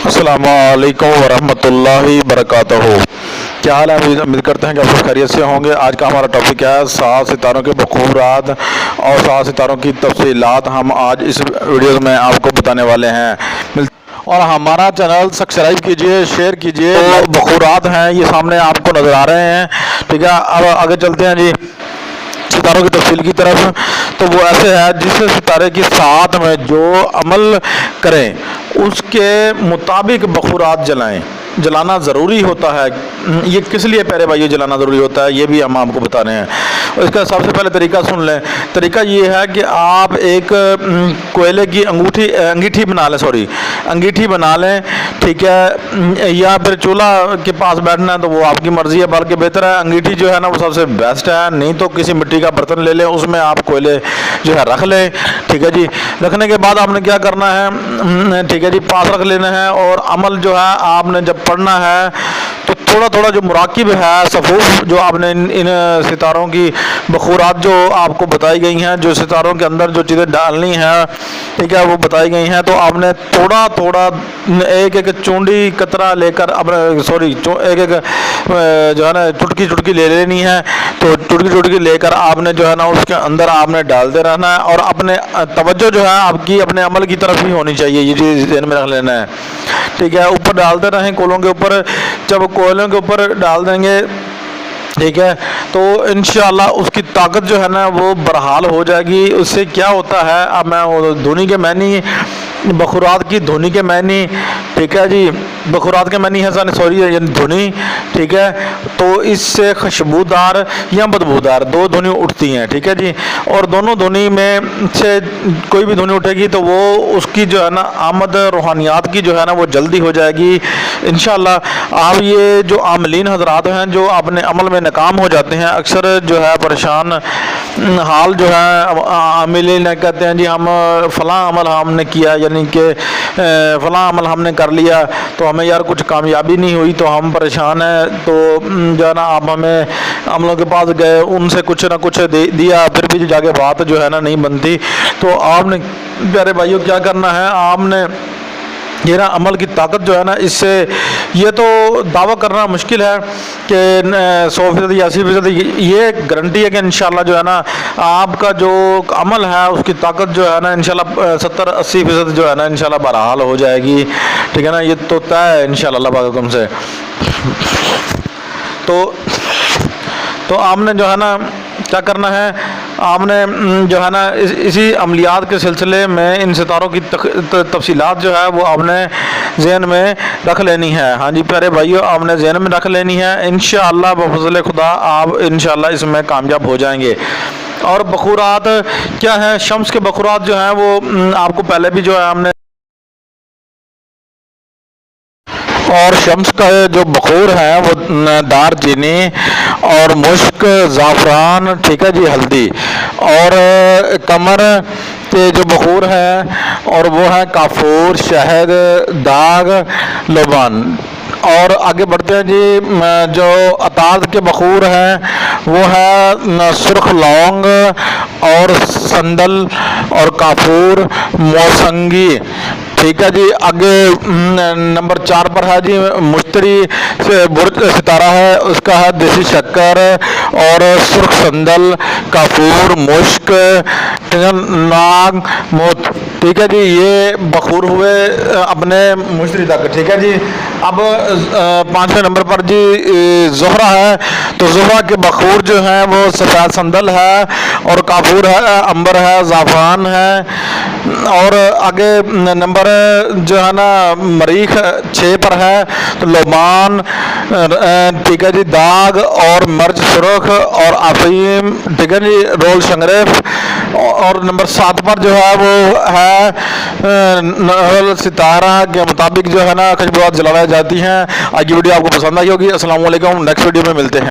السلام علیکم ورحمۃ اللہ وبرکاتہ۔ کیا حال ہے؟ امید کرتے ہیں کہ آپ سب خیریت سے ہوں گے۔ آج کا ہمارا ٹاپک ہے 7 ستاروں کے بخورات اور 7 ستاروں کی تفصیلات۔ ہم آج اس ویڈیو میں آپ کو بتانے والے ہیں، اور ہمارا چینل سبسکرائب کیجئے، شیئر کیجئے۔ بخورات ہیں یہ سامنے آپ کو نظر آ رہے ہیں، ٹھیک ہے۔ اب آگے چلتے ہیں جی ستاروں کی تفصیل کی طرف۔ تو وہ ایسے ہے جس ستارے کی ساتھ میں جو عمل کریں اس کے مطابق بخورات جلانا ضروری ہوتا ہے۔ یہ کس لیے پیارے بھائیو جلانا ضروری ہوتا ہے یہ بھی ہم آپ کو بتا رہے ہیں۔ اس کا سب سے پہلے طریقہ سن لیں۔ طریقہ یہ ہے کہ آپ ایک کوئلے کی انگیٹھی بنا لیں، ٹھیک ہے، یا پھر چولہا کے پاس بیٹھنا ہے تو وہ آپ کی مرضی ہے، بلکہ بہتر ہے انگیٹھی جو ہے نا وہ سب سے بیسٹ ہے۔ نہیں تو کسی مٹی کا برتن لے لیں، اس میں آپ کوئلے جو ہے رکھ لیں، ٹھیک ہے جی۔ رکھنے کے بعد آپ نے کیا کرنا ہے، ٹھیک ہے جی، پاس رکھ لینا ہے، اور عمل جو ہے آپ نے جب پڑھنا ہے تو تھوڑا تھوڑا جو مراقب ہے، صفوف جو آپ نے ان ستاروں کی بخورات جو آپ کو بتائی گئی ہیں، جو ستاروں کے اندر جو چیزیں ڈالنی ہیں، ٹھیک ہے، وہ بتائی گئی ہیں، تو آپ نے تھوڑا تھوڑا ایک چونڈی قطرہ لے کر ایک جو ہے نا چٹکی لے لینی ہے۔ تو چٹکی لے کر آپ نے جو ہے نا اس کے اندر آپ نے ڈالتے رہنا ہے، اور اپنے توجہ جو ہے آپ کی اپنے عمل کی طرف ہی ہونی چاہیے، یہ چیز ذہن میں رکھ لینا ہے، ٹھیک ہے۔ اوپر ڈالتے رہیں کوئلوں کے اوپر۔ جب کوئلوں کے اوپر ڈال دیں گے، ٹھیک ہے، تو انشاءاللہ اس کی طاقت جو ہے نا وہ برحال ہو جائے گی۔ اس سے کیا ہوتا ہے، اب میں دھونی کے معنی بخورات کی دھونی کے معنی، ٹھیک ہے جی، بخورات کے معنی ہے یعنی دھونی، ٹھیک ہے، تو اس سے خوشبودار یا بدبودار دو دھونی اٹھتی ہیں، ٹھیک ہے جی۔ اور دونوں دھونی میں سے کوئی بھی دھونی اٹھے گی تو وہ اس کی جو ہے نا آمد روحانیات کی جو ہے نا وہ جلدی ہو جائے گی انشاءاللہ۔ آپ یہ جو عاملین حضرات ہیں جو اپنے عمل میں ناکام ہو جاتے ہیں، اکثر جو ہے پریشان حال جو ہے عاملین کہتے ہیں جی ہم فلاں عمل ہم نے کیا، یعنی کہ فلاں عمل ہم نے کر لیا تو ہمیں یار کچھ کامیابی نہیں ہوئی تو ہم پریشان ہیں، تو جو ہے نا آپ ہمیں عملوں کے پاس گئے، ان سے کچھ نہ کچھ دیا، پھر بھی جا کے بات جو ہے نا نہیں بنتی۔ تو آپ نے پیارے بھائیوں کیا کرنا ہے، آپ نے یہ نا عمل کی طاقت جو ہے نا، اس سے یہ تو دعویٰ کرنا مشکل ہے کہ 100% یا 80%، یہ گارنٹی ہے کہ انشاءاللہ جو ہے نا آپ کا جو عمل ہے اس کی طاقت جو ہے نا انشاءاللہ 70-80% جو ہے نا انشاءاللہ بحال ہو جائے گی، ٹھیک ہے نا۔ یہ تو طے ہے انشاءاللہ اللہ پاک حکم سے۔ تو آپ نے جو ہے نا کیا کرنا ہے، آپ نے جو ہے نا اسی عملیات کے سلسلے میں ان ستاروں کی تفصیلات جو ہے وہ آپ نے ذہن میں رکھ لینی ہے۔ ہاں جی پیارے بھائیو، آپ نے ذہن میں رکھ لینی ہے، انشاءاللہ بفضل خدا آپ انشاءاللہ اس میں کامیاب ہو جائیں گے۔ اور بخورات کیا ہیں، شمس کے بخورات جو ہیں وہ آپ کو پہلے بھی جو ہے ہم نے، اور شمس کا جو بخور ہے وہ دار چینی اور مشک، زعفران، ٹھیک ہے جی، ہلدی، اور قمر کے جو بخور ہے اور وہ ہے کافور، شہد، داغ، لوبان۔ اور آگے بڑھتے ہیں جی، جو عطارد کے بخور ہیں وہ ہے سرخ لونگ اور سندل اور کافور، موسنگی، ٹھیک ہے جی۔ آگے نمبر 4 پر ہے جی مشتری برج ستارہ ہے، اس کا ہے دیسی شکر اور سرخ سندل، کافور، مشک، ناگ، موت، ٹھیک ہے جی۔ یہ بخور ہوئے اپنے مشتری تک، ٹھیک ہے جی۔ اب 5ویں نمبر پر جی زہرہ ہے، تو زہرہ کے بخور جو ہیں وہ سفید سندل ہے اور کافور ہے، امبر ہے، زعفران ہے۔ اور آگے نمبر جو ہے نا مریخ 6 پر ہے، تو لوبان، ٹھیک ہے جی، داغ اور مرچ سرخ اور افیم، ٹھیک ہے جی، رول شنگریف۔ اور نمبر 7 پر جو ہے وہ ہے ستارہ کے مطابق جو ہے نا خوشبوات جلائی جاتی ہیں۔ آج کی ویڈیو آپ کو پسند آئی ہوگی۔ السلام علیکم، نیکسٹ ویڈیو میں ملتے ہیں۔